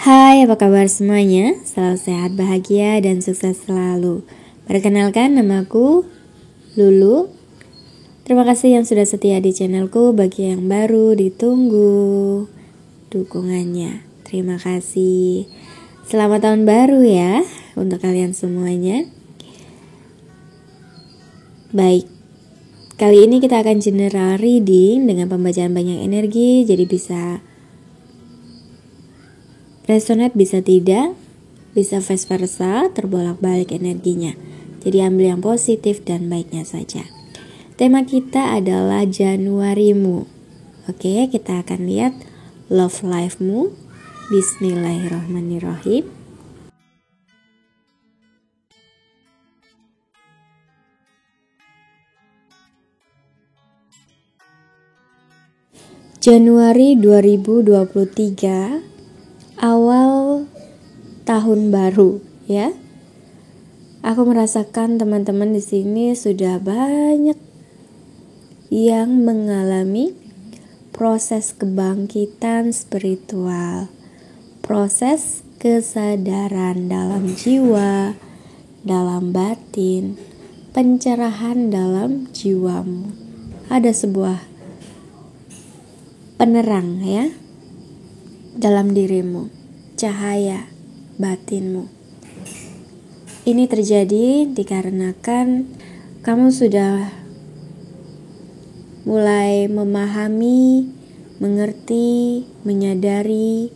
Hai, apa kabar semuanya? Selalu sehat, bahagia, dan sukses selalu. Perkenalkan, namaku Lulu. Terima kasih yang sudah setia di channelku. Bagi yang baru, ditunggu dukungannya. Terima kasih. Selamat tahun baru ya untuk kalian semuanya. Baik, kali ini kita akan general reading dengan pembacaan banyak energi. Jadi bisa resonate, bisa tidak, bisa vice versa, terbolak-balik energinya. Jadi ambil yang positif dan baiknya saja. Tema kita adalah Januarimu. Oke, kita akan lihat love life-mu. Bismillahirrahmanirrahim. Januari 2023, awal tahun baru ya. Aku merasakan teman-teman di sini sudah banyak yang mengalami proses kebangkitan spiritual, proses kesadaran dalam jiwa, dalam batin, pencerahan dalam jiwamu. Ada sebuah penerang ya dalam dirimu, cahaya batinmu. Ini terjadi dikarenakan kamu sudah mulai memahami, mengerti, menyadari,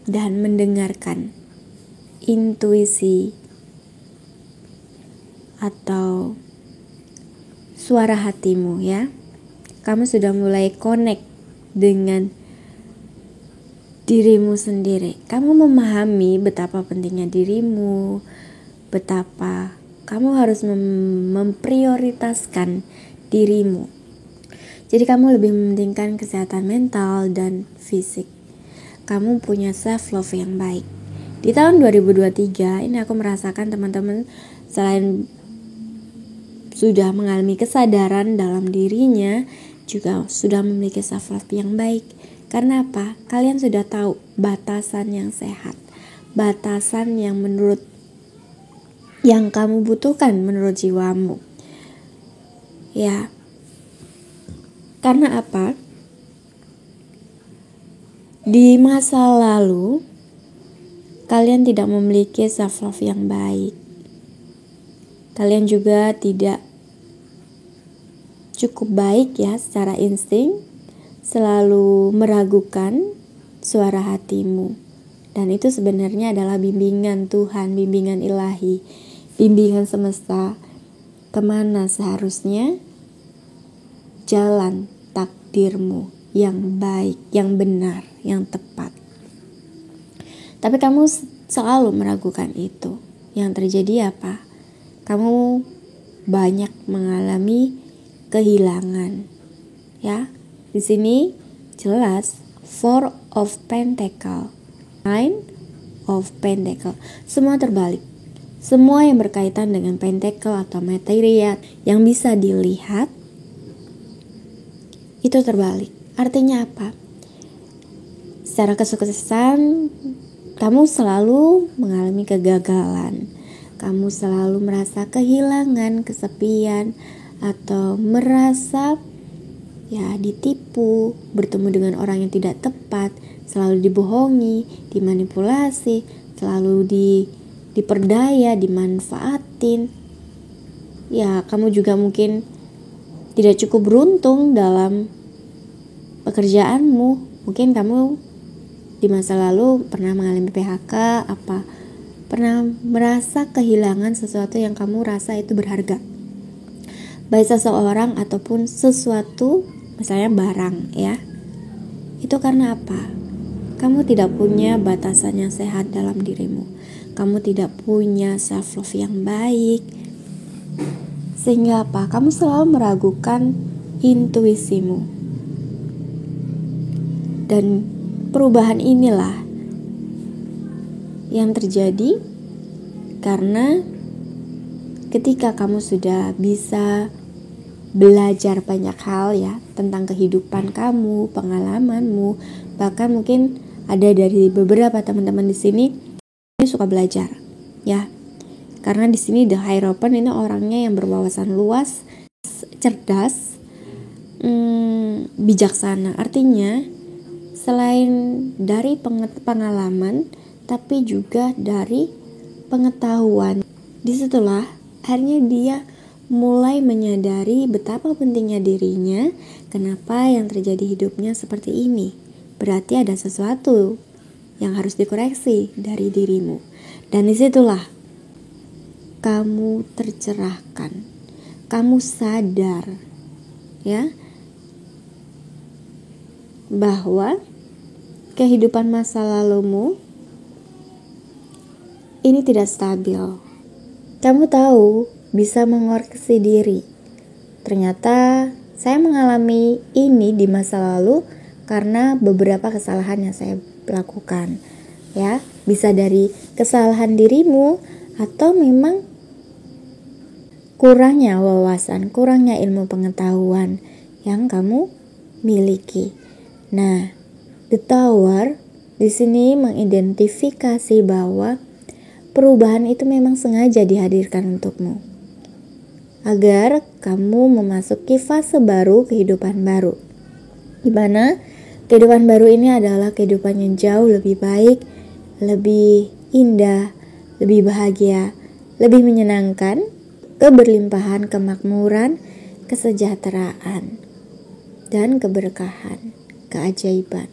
dan mendengarkan intuisi atau suara hatimu ya. Kamu sudah mulai connect dengan dirimu sendiri. Kamu memahami betapa pentingnya dirimu, betapa kamu harus memprioritaskan dirimu. Jadi kamu lebih mementingkan kesehatan mental dan fisik. Kamu punya self love yang baik. Di tahun 2023 ini aku merasakan teman-teman selain sudah mengalami kesadaran dalam dirinya, juga sudah memiliki self love yang baik. Karena apa? Kalian sudah tahu batasan yang sehat, batasan yang menurut yang kamu butuhkan menurut jiwamu. Ya. Karena apa? Di masa lalu kalian tidak memiliki self love yang baik. Kalian juga tidak cukup baik ya secara insting, selalu meragukan suara hatimu. Dan itu sebenarnya adalah bimbingan Tuhan, bimbingan ilahi, bimbingan semesta kemana seharusnya jalan takdirmu yang baik, yang benar, yang tepat. Tapi kamu selalu meragukan itu. Yang terjadi apa? Kamu banyak mengalami kehilangan ya. Di sini jelas Four of Pentacle, Nine of Pentacle, semua terbalik. Semua yang berkaitan dengan pentacle atau materi yang bisa dilihat itu terbalik. Artinya apa? Secara kesuksesan kamu selalu mengalami kegagalan. Kamu selalu merasa kehilangan, kesepian, atau merasa ditipu, bertemu dengan orang yang tidak tepat, selalu dibohongi, dimanipulasi, selalu diperdaya, dimanfaatin. Ya, kamu juga mungkin tidak cukup beruntung dalam pekerjaanmu. Mungkin kamu di masa lalu pernah mengalami PHK, pernah merasa kehilangan sesuatu yang kamu rasa itu berharga. Baik seseorang ataupun sesuatu, misalnya barang ya. Itu karena apa? Kamu tidak punya batasan yang sehat dalam dirimu. Kamu tidak punya self love yang baik. Sehingga apa? Kamu selalu meragukan intuisimu. Dan perubahan inilah yang terjadi karena ketika kamu sudah bisa belajar banyak hal ya tentang kehidupan kamu, pengalamanmu, bahkan mungkin ada dari beberapa teman-teman di sini ini suka belajar, ya. Karena di sini The Hierophant ini orangnya yang berwawasan luas, cerdas, bijaksana. Artinya selain dari pengalaman, tapi juga dari pengetahuan. Disitulah akhirnya dia mulai menyadari betapa pentingnya dirinya, kenapa yang terjadi hidupnya seperti ini. Berarti ada sesuatu yang harus dikoreksi dari dirimu. Dan disitulah kamu tercerahkan, kamu sadar, ya, bahwa kehidupan masa lalumu ini tidak stabil. Kamu tahu, bisa mengoreksi diri. Ternyata saya mengalami ini di masa lalu karena beberapa kesalahan yang saya lakukan. Ya, bisa dari kesalahan dirimu atau memang kurangnya wawasan, kurangnya ilmu pengetahuan yang kamu miliki. Nah, The Tower di sini mengidentifikasi bahwa perubahan itu memang sengaja dihadirkan untukmu, agar kamu memasuki fase baru, kehidupan baru, di mana kehidupan baru ini adalah kehidupan yang jauh lebih baik, lebih indah, lebih bahagia, lebih menyenangkan, keberlimpahan, kemakmuran, kesejahteraan, dan keberkahan, keajaiban.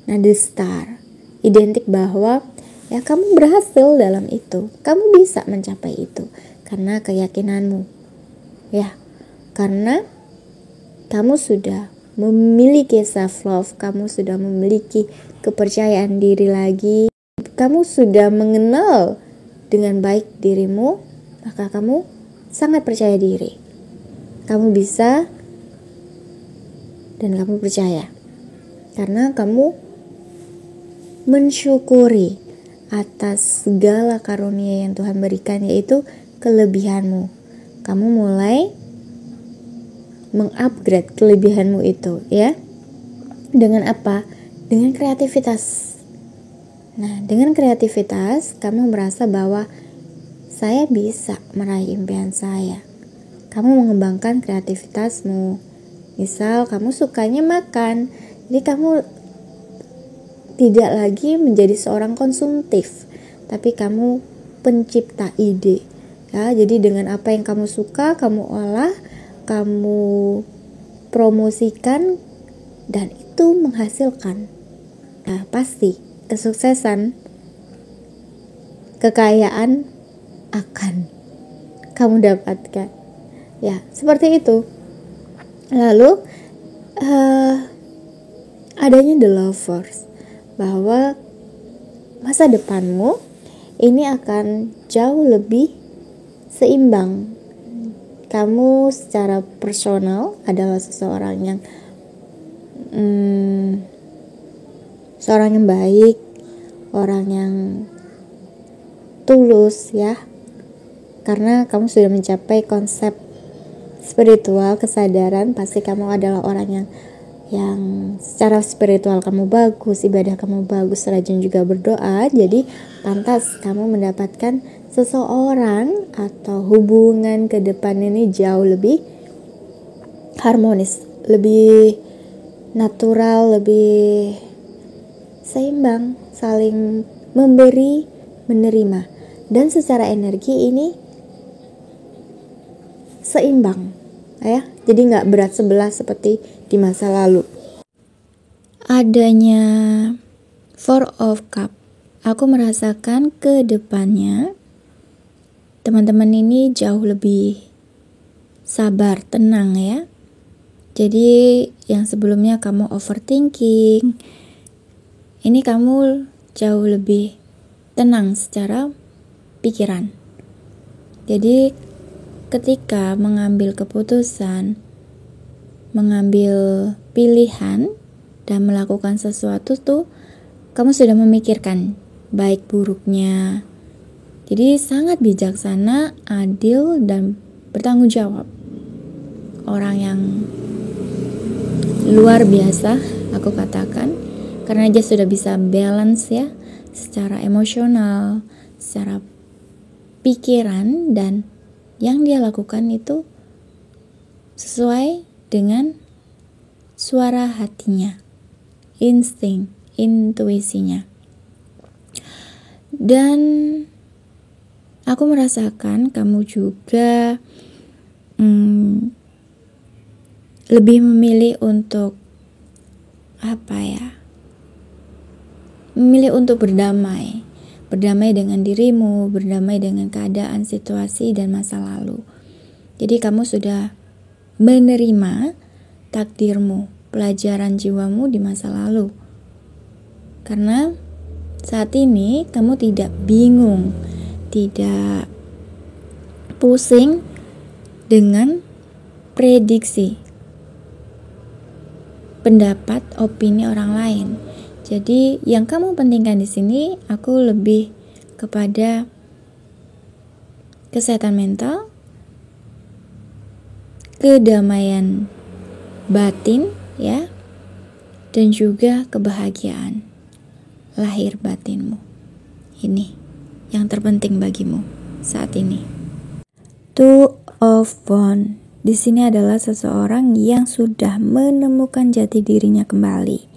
Nah, The Star identik bahwa ya kamu berhasil dalam itu, kamu bisa mencapai itu karena keyakinanmu, ya, karena kamu sudah memiliki self love, kamu sudah memiliki kepercayaan diri lagi, kamu sudah mengenal dengan baik dirimu, maka kamu sangat percaya diri, kamu bisa dan kamu percaya karena kamu mensyukuri atas segala karunia yang Tuhan berikan, yaitu kelebihanmu. Kamu mulai mengupgrade kelebihanmu itu, ya. Dengan apa? Dengan kreativitas. Nah, dengan kreativitas kamu merasa bahwa saya bisa meraih impian saya. Kamu mengembangkan kreativitasmu. Misal kamu sukanya makan, jadi kamu tidak lagi menjadi seorang konsumtif, tapi kamu pencipta ide, ya. Jadi dengan apa yang kamu suka, kamu olah, kamu promosikan, dan itu menghasilkan. Nah, pasti kesuksesan, kekayaan akan kamu dapatkan, ya, seperti itu. Lalu adanya The Lovers, bahwa masa depanmu ini akan jauh lebih seimbang. Kamu secara personal adalah seseorang yang seorang yang baik, orang yang tulus, ya, karena kamu sudah mencapai konsep spiritual, kesadaran. Pasti kamu adalah orang yang secara spiritual kamu bagus, ibadah kamu bagus, rajin juga berdoa. Jadi pantas kamu mendapatkan seseorang atau hubungan ke depan ini jauh lebih harmonis, lebih natural, lebih seimbang, saling memberi, menerima. Dan secara energi ini seimbang, ya. Jadi nggak berat sebelah seperti di masa lalu. Adanya Four of Cup, aku merasakan ke depannya teman-teman ini jauh lebih sabar, tenang, ya. Jadi yang sebelumnya kamu overthinking, ini kamu jauh lebih tenang secara pikiran. Jadi ketika mengambil keputusan, mengambil pilihan, dan melakukan sesuatu tuh, kamu sudah memikirkan baik buruknya. Jadi sangat bijaksana, adil, dan bertanggung jawab. Orang yang luar biasa, aku katakan. karena dia sudah bisa balance ya, secara emosional, secara pikiran, dan yang dia lakukan itu sesuai dengan suara hatinya, insting, intuisinya. Dan aku merasakan kamu juga lebih memilih untuk memilih untuk berdamai dengan dirimu, berdamai dengan keadaan, situasi, dan masa lalu. Jadi kamu sudah menerima takdirmu, pelajaran jiwamu di masa lalu. Karena saat ini kamu tidak bingung, tidak pusing dengan prediksi, pendapat, opini orang lain. Jadi yang kamu pentingkan di sini, aku lebih kepada kesehatan mental, kedamaian batin ya, dan juga kebahagiaan lahir batinmu. Ini yang terpenting bagimu saat ini. Two of Wands di sini adalah seseorang yang sudah menemukan jati dirinya kembali,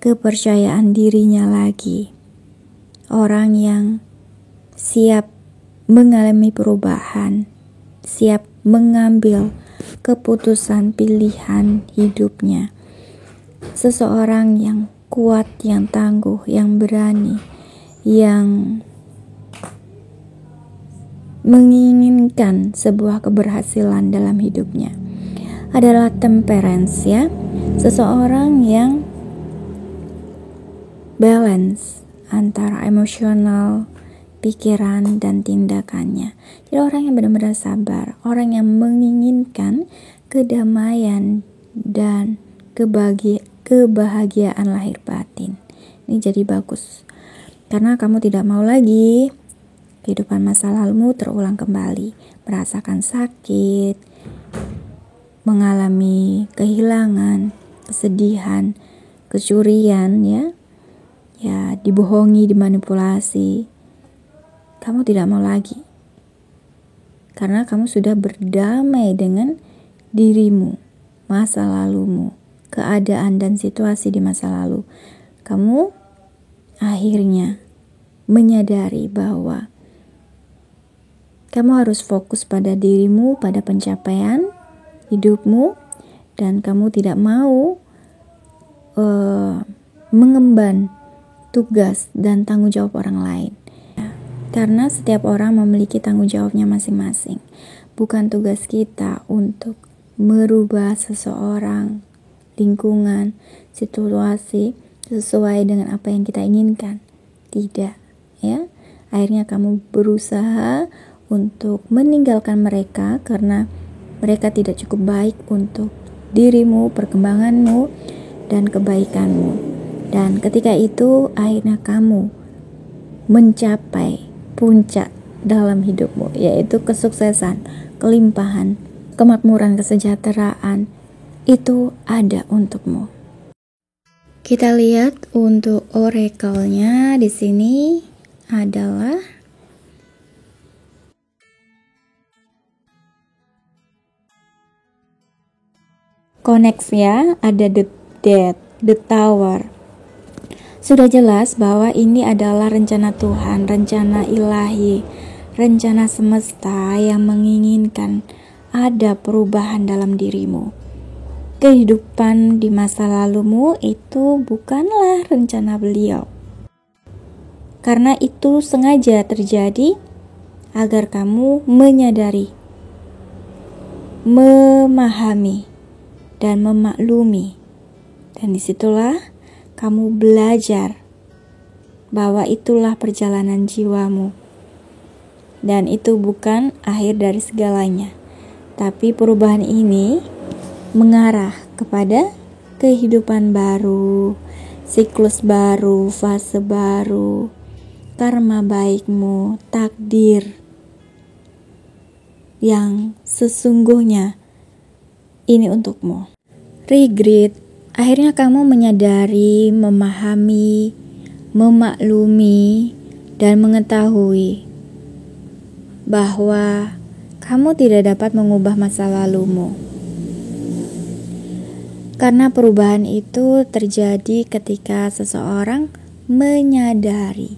kepercayaan dirinya lagi, orang yang siap mengalami perubahan, siap mengambil keputusan pilihan hidupnya, seseorang yang kuat, yang tangguh, yang berani, yang menginginkan sebuah keberhasilan dalam hidupnya. Adalah Temperance ya, seseorang yang balance antara emosional, pikiran, dan tindakannya. Jadi orang yang benar-benar sabar, orang yang menginginkan kedamaian dan kebahagiaan lahir batin. Ini jadi bagus, karena kamu tidak mau lagi kehidupan masa lalumu terulang kembali, merasakan sakit, mengalami kehilangan, kesedihan, kecurian ya, dibohongi, dimanipulasi. Kamu tidak mau lagi, karena kamu sudah berdamai dengan dirimu, masa lalumu, keadaan dan situasi di masa lalu. Kamu akhirnya menyadari bahwa kamu harus fokus pada dirimu, pada pencapaian hidupmu, dan kamu tidak mau mengemban tugas dan tanggung jawab orang lain. Karena setiap orang memiliki tanggung jawabnya masing-masing. Bukan tugas kita untuk merubah seseorang, lingkungan, situasi sesuai dengan apa yang kita inginkan. Tidak, ya. Akhirnya kamu berusaha untuk meninggalkan mereka karena mereka tidak cukup baik untuk dirimu, perkembanganmu, dan kebaikanmu. Dan ketika itu akhirnya kamu mencapai puncak dalam hidupmu, yaitu kesuksesan, kelimpahan, kemakmuran, kesejahteraan. Itu ada untukmu. Kita lihat untuk oracle-nya di sini adalah Connect ya, ada the Death, the Tower. Sudah jelas bahwa ini adalah rencana Tuhan, rencana ilahi, rencana semesta yang menginginkan ada perubahan dalam dirimu. Kehidupan di masa lalumu itu bukanlah rencana beliau. Karena itu sengaja terjadi agar kamu menyadari, memahami, dan memaklumi. Dan disitulah kamu belajar bahwa itulah perjalanan jiwamu. Dan itu bukan akhir dari segalanya. Tapi perubahan ini mengarah kepada kehidupan baru, siklus baru, fase baru, karma baikmu, takdir yang sesungguhnya ini untukmu. Regret Akhirnya kamu menyadari, memahami, memaklumi, dan mengetahui bahwa kamu tidak dapat mengubah masa lalumu. Karena perubahan itu terjadi ketika seseorang menyadari.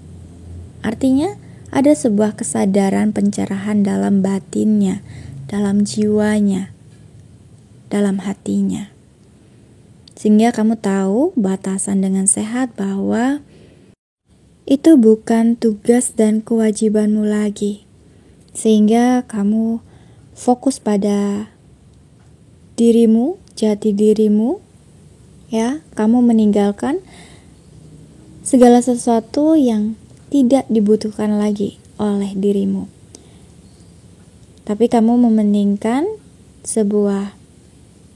Artinya ada sebuah kesadaran pencerahan dalam batinnya, dalam jiwanya, dalam hatinya. Sehingga kamu tahu batasan dengan sehat bahwa itu bukan tugas dan kewajibanmu lagi. Sehingga kamu fokus pada dirimu, jati dirimu, ya, kamu meninggalkan segala sesuatu yang tidak dibutuhkan lagi oleh dirimu. Tapi kamu mementingkan sebuah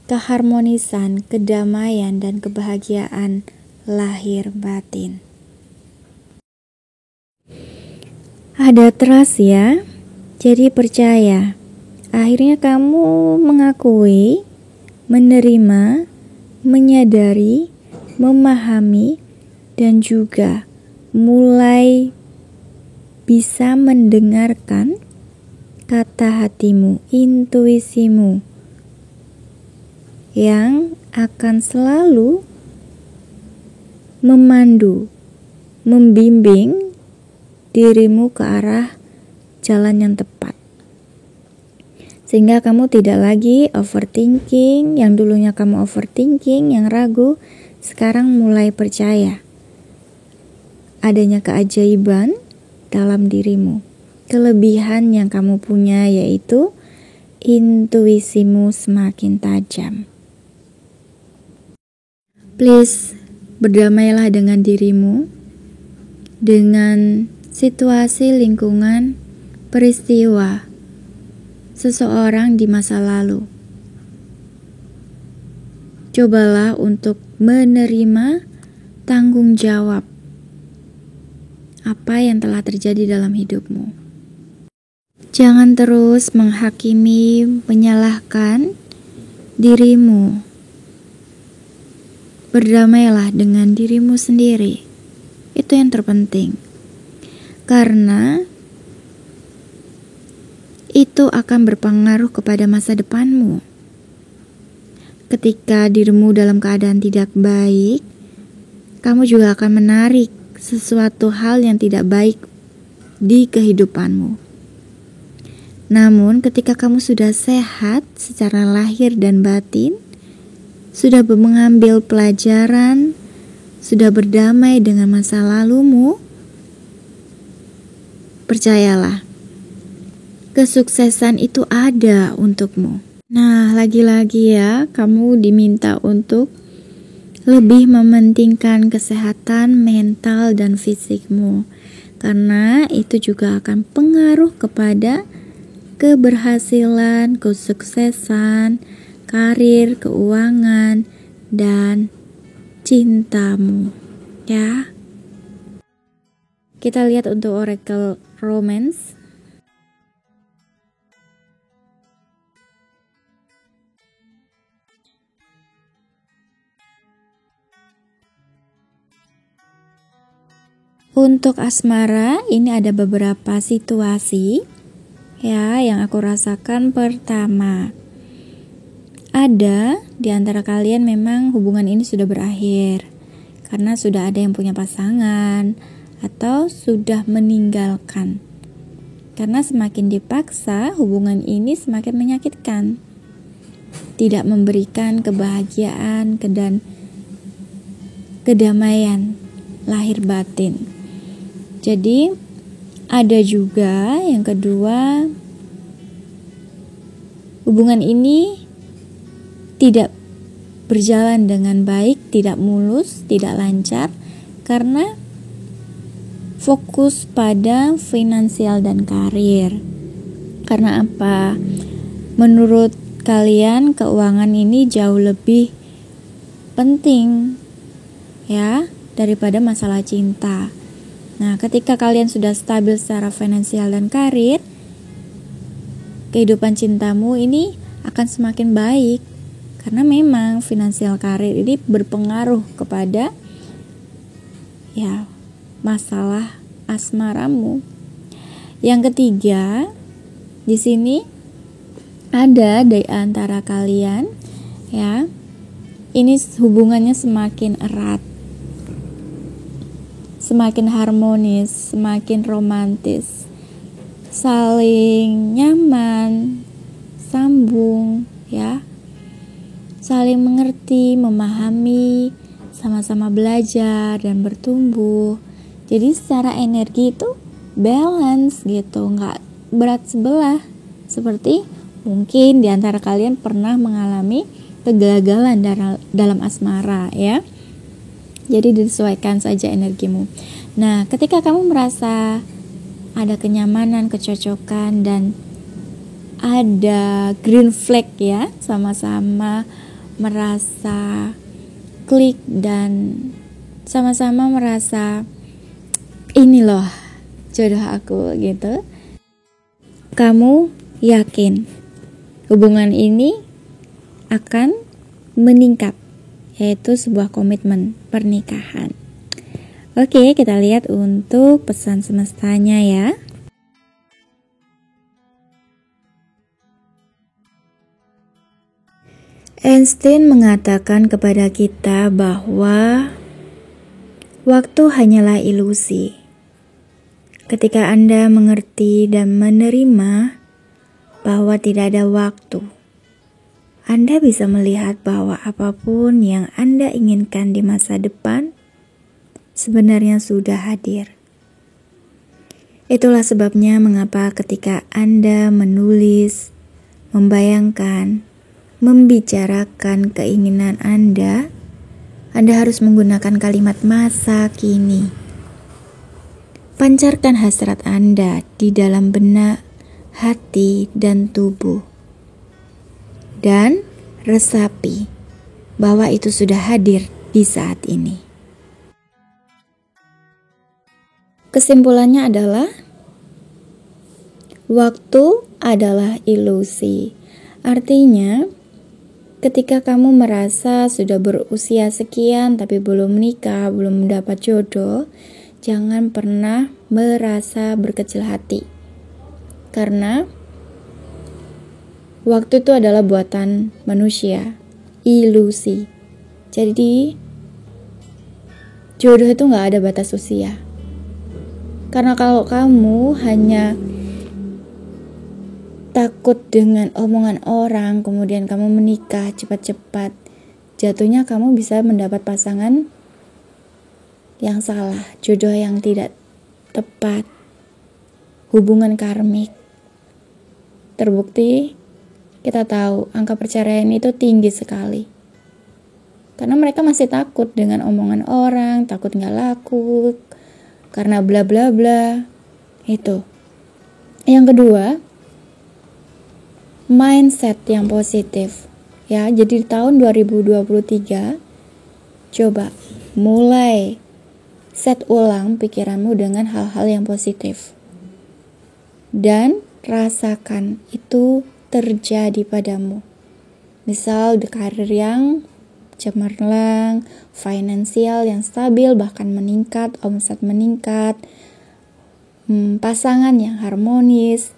keharmonisan, kedamaian, dan kebahagiaan lahir batin. Ada trust ya, jadi percaya. Akhirnya kamu mengakui, menerima, menyadari, memahami, dan juga mulai bisa mendengarkan kata hatimu, intuisimu, yang akan selalu memandu, membimbing dirimu ke arah jalan yang tepat. Sehingga kamu tidak lagi overthinking, yang dulunya kamu overthinking, yang ragu, sekarang mulai percaya adanya keajaiban dalam dirimu. Kelebihan yang kamu punya yaitu intuisimu semakin tajam. Please, berdamailah dengan dirimu, dengan situasi, lingkungan, peristiwa, seseorang di masa lalu. Cobalah untuk menerima tanggung jawab apa yang telah terjadi dalam hidupmu. Jangan terus menghakimi, menyalahkan dirimu. Berdamailah dengan dirimu sendiri. Itu yang terpenting. Karena itu akan berpengaruh kepada masa depanmu. Ketika dirimu dalam keadaan tidak baik, kamu juga akan menarik sesuatu hal yang tidak baik di kehidupanmu. Namun ketika kamu sudah sehat secara lahir dan batin, sudah mengambil pelajaran, sudah berdamai dengan masa lalumu, percayalah, kesuksesan itu ada untukmu. Nah, lagi-lagi ya, kamu diminta untuk lebih mementingkan kesehatan mental dan fisikmu. Karena itu juga akan pengaruh kepada keberhasilan, kesuksesan, karir, keuangan, dan cintamu. Ya. Kita lihat untuk oracle romance. Untuk asmara, ini ada beberapa situasi ya yang aku rasakan. Pertama, ada di antara kalian memang hubungan ini sudah berakhir karena sudah ada yang punya pasangan atau sudah meninggalkan. Karena semakin dipaksa, hubungan ini semakin menyakitkan. Tidak memberikan kebahagiaan dan kedamaian lahir batin. Jadi ada juga yang kedua, hubungan ini tidak berjalan dengan baik, tidak mulus, tidak lancar karena fokus pada finansial dan karir. Karena apa? Menurut kalian keuangan ini jauh lebih penting ya daripada masalah cinta. Nah, ketika kalian sudah stabil secara finansial dan karir, kehidupan cintamu ini akan semakin baik Karena memang finansial karir ini berpengaruh kepada ya masalah asmaramu. Yang ketiga, di sini ada di antara kalian ya, ini hubungannya semakin erat, semakin harmonis, semakin romantis, saling nyaman, sambung ya, saling mengerti, memahami, sama-sama belajar dan bertumbuh. Jadi secara energi itu balance gitu, nggak berat sebelah. Seperti mungkin di antara kalian pernah mengalami kegagalan dalam asmara ya. Jadi disesuaikan saja energimu. Nah, ketika kamu merasa ada kenyamanan, kecocokan, dan ada green flag ya, sama-sama merasa klik dan sama-sama merasa ini loh jodoh aku gitu, kamu yakin hubungan ini akan meningkat, yaitu sebuah komitmen pernikahan. Oke, kita lihat untuk pesan semestanya ya. Einstein mengatakan kepada kita bahwa waktu hanyalah ilusi. Ketika Anda mengerti dan menerima bahwa tidak ada waktu, Anda bisa melihat bahwa apapun yang Anda inginkan di masa depan sebenarnya sudah hadir. Itulah sebabnya mengapa ketika Anda menulis, membayangkan, membicarakan keinginan Anda harus menggunakan kalimat masa kini. Pancarkan hasrat Anda di dalam benak, hati, dan tubuh. Dan resapi bahwa itu sudah hadir di saat ini. Kesimpulannya adalah waktu adalah ilusi. Artinya, ketika kamu merasa sudah berusia sekian tapi belum menikah, belum mendapat jodoh, jangan pernah merasa berkecil hati. Karena waktu itu adalah buatan manusia, ilusi. Jadi, jodoh itu gak ada batas usia. Karena kalau kamu hanya takut dengan omongan orang, kemudian kamu menikah cepat-cepat, jatuhnya kamu bisa mendapat pasangan yang salah, jodoh yang tidak tepat, hubungan karmik. Terbukti, kita tahu angka perceraian itu tinggi sekali. Karena mereka masih takut dengan omongan orang, takut gak laku, karena bla bla bla. Itu. Yang kedua, mindset yang positif ya. Jadi di tahun 2023 coba mulai set ulang pikiranmu dengan hal-hal yang positif dan rasakan itu terjadi padamu. Misal di karir yang cemerlang, finansial yang stabil bahkan meningkat, omset meningkat, pasangan yang harmonis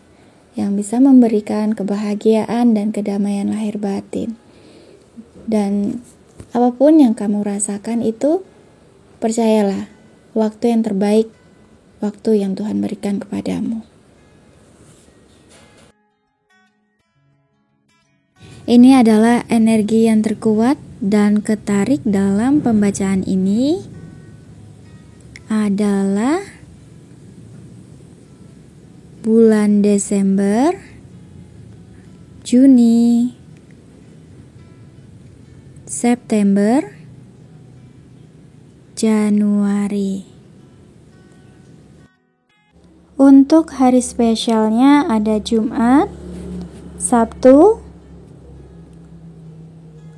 yang bisa memberikan kebahagiaan dan kedamaian lahir batin. Dan apapun yang kamu rasakan itu, percayalah, waktu yang terbaik, waktu yang Tuhan berikan kepadamu. Ini adalah energi yang terkuat dan ketarik dalam pembacaan ini adalah bulan Desember, Juni, September, Januari. Untuk hari spesialnya ada Jumat, Sabtu,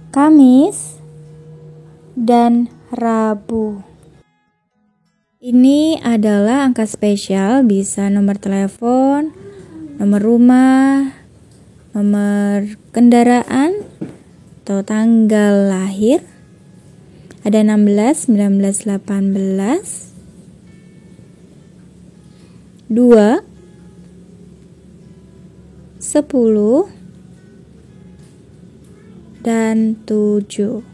Kamis, dan Rabu. Ini adalah angka spesial, bisa nomor telepon, nomor rumah, nomor kendaraan, atau tanggal lahir. Ada 16, 19, 18, 2, 10, dan 7.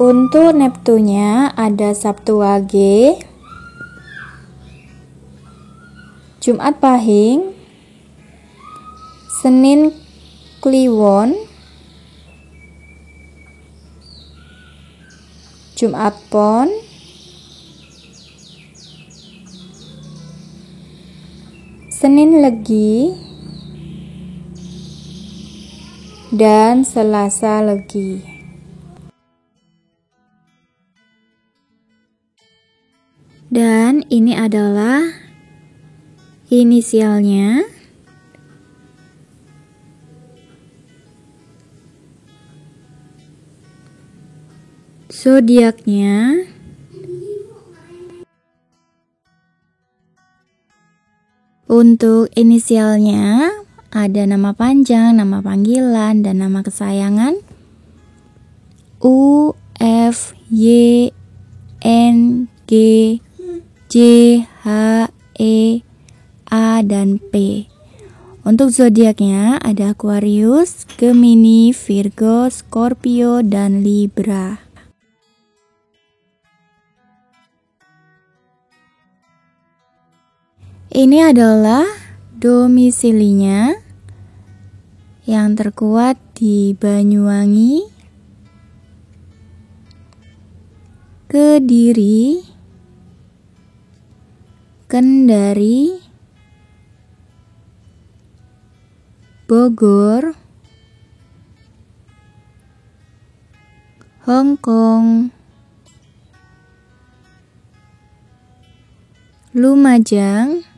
Untuk Neptunya ada Sabtu Wage, Jumat Pahing, Senin Kliwon, Jumat Pon, Senin Legi, dan Selasa Legi. Dan ini adalah inisialnya. Zodiaknya. Untuk inisialnya ada nama panjang, nama panggilan, dan nama kesayangan. U, F, Y, N, G, J, H, E, A, dan P. Untuk zodiaknya ada Aquarius, Gemini, Virgo, Scorpio, dan Libra. Ini adalah domisilinya yang terkuat di Banyuwangi, Kediri, Kendari, Bogor, Hong Kong, Lumajang,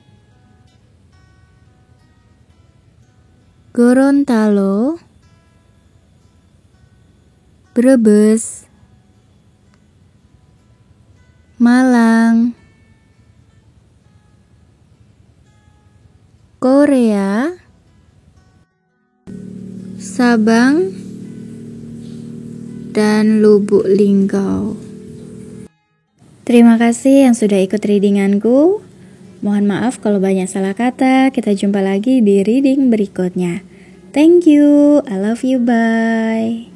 Gorontalo, Brebes, Malang, Korea, Sabang, dan Lubuk Linggau. Terima kasih yang sudah ikut readinganku. Mohon maaf kalau banyak salah kata. Kita jumpa lagi di reading berikutnya. Thank you. I love you. Bye.